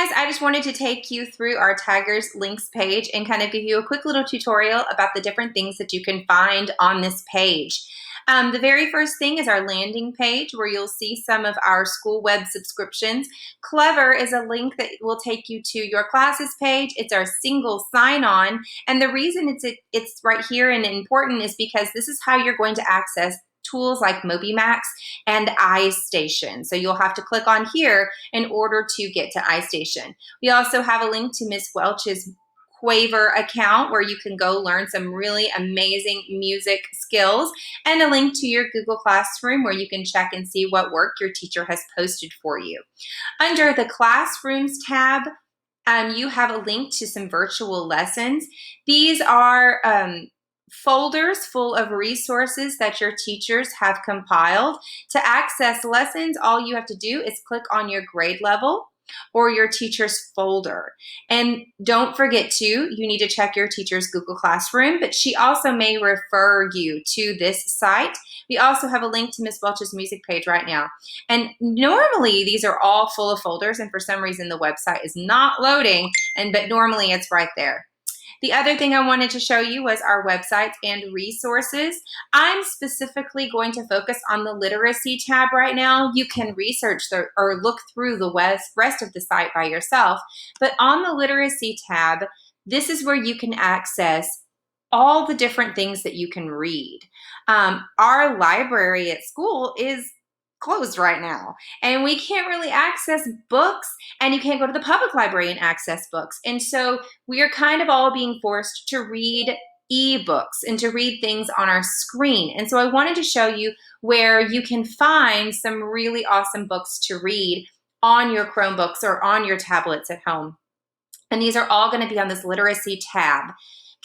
guys, I just wanted to take you through our Tigers links page and kind of give you a quick little tutorial about the different things that you can find on this page. The very first thing is our landing page where you'll see some of our school web subscriptions. Clever is a link that will take you to your classes page. It's our single sign-on, and the reason it's right here and important is because this is how you're going to access tools like MobyMax and iStation. So you'll have to click on here in order to get to iStation. We also have a link to Miss Welch's Quaver account where you can go learn some really amazing music skills, and a link to your Google Classroom where you can check and see what work your teacher has posted for you. Under the Classrooms tab, you have a link to some virtual lessons. These are folders full of resources that your teachers have compiled. To access lessons, all you have to do is click on your grade level or your teacher's folder. And don't forget you need to check your teacher's Google Classroom, but she also may refer you to this site. We also have a link to Miss Welch's music page right now. And normally these are all full of folders, and for some reason the website is not loading, but normally it's right there. The other thing I wanted to show you was our websites and resources. I'm specifically going to focus on the literacy tab right now. You can research or look through the rest of the site by yourself, but on the literacy tab, this is where you can access all the different things that you can read. Our library at school is closed right now, and we can't really access books, and you can't go to the public library and access books. And so we are kind of all being forced to read ebooks and to read things on our screen. And so I wanted to show you where you can find some really awesome books to read on your Chromebooks or on your tablets at home. And these are all going to be on this literacy tab.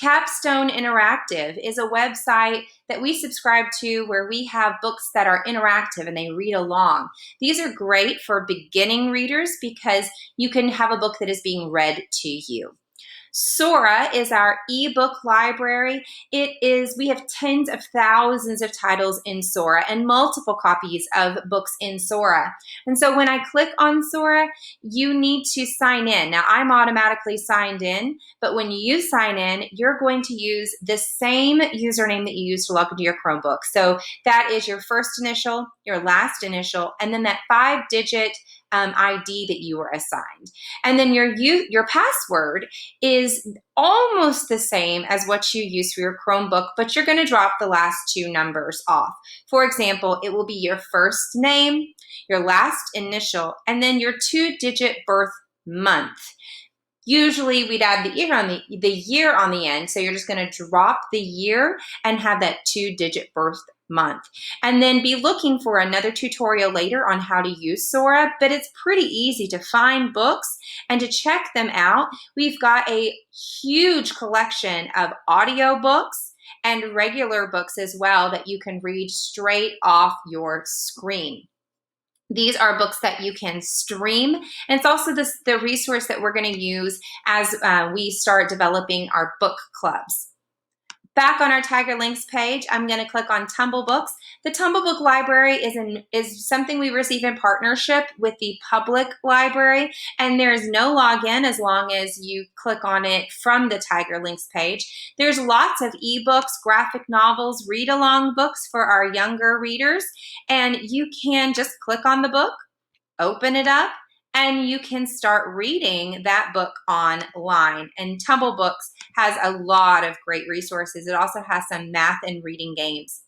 Capstone Interactive is a website that we subscribe to where we have books that are interactive and they read along. These are great for beginning readers because you can have a book that is being read to you. Sora is our ebook library. We have tens of thousands of titles in Sora and multiple copies of books in Sora. And so when I click on Sora, you need to sign in. Now I'm automatically signed in, but when you sign in, you're going to use the same username that you use to log into your Chromebook. So that is your first initial, your last initial, and then that 5-digit ID that you were assigned. And then your password is almost the same as what you use for your Chromebook, but you're going to drop the last 2 numbers off. For example, it will be your first name, your last initial, and then your 2-digit birth month. Usually we'd add the year on the end, so you're just going to drop the year and have that 2-digit birth month. And then be looking for another tutorial later on how to use Sora, but it's pretty easy to find books and to check them out. We've got a huge collection of audio books and regular books as well that you can read straight off your screen. These are books that you can stream, and it's also the resource that we're going to use as we start developing our book clubs. Back on our Tiger Links page, I'm going to click on Tumble Books. The Tumble Book Library is something we receive in partnership with the public library, and there is no login as long as you click on it from the Tiger Links page. There's lots of ebooks, graphic novels, read-along books for our younger readers, and you can just click on the book, open it up, and you can start reading that book online. And Tumble Books has a lot of great resources. It also has some math and reading games.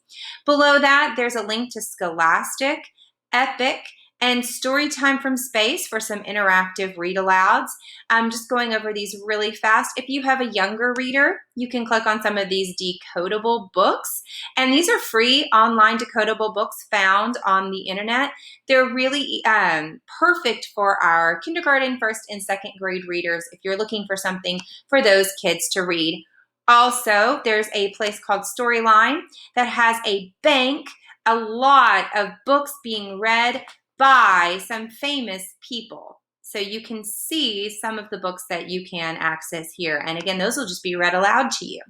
Below that, there's a link to Scholastic, Epic, and Storytime from Space for some interactive read-alouds. I'm just going over these really fast. If you have a younger reader, you can click on some of these decodable books. And these are free online decodable books found on the internet. They're really perfect for our kindergarten, first, and second grade readers if you're looking for something for those kids to read. Also, there's a place called Storyline that has a bank, a lot of books being read by some famous people. So you can see some of the books that you can access here. And again, those will just be read aloud to you.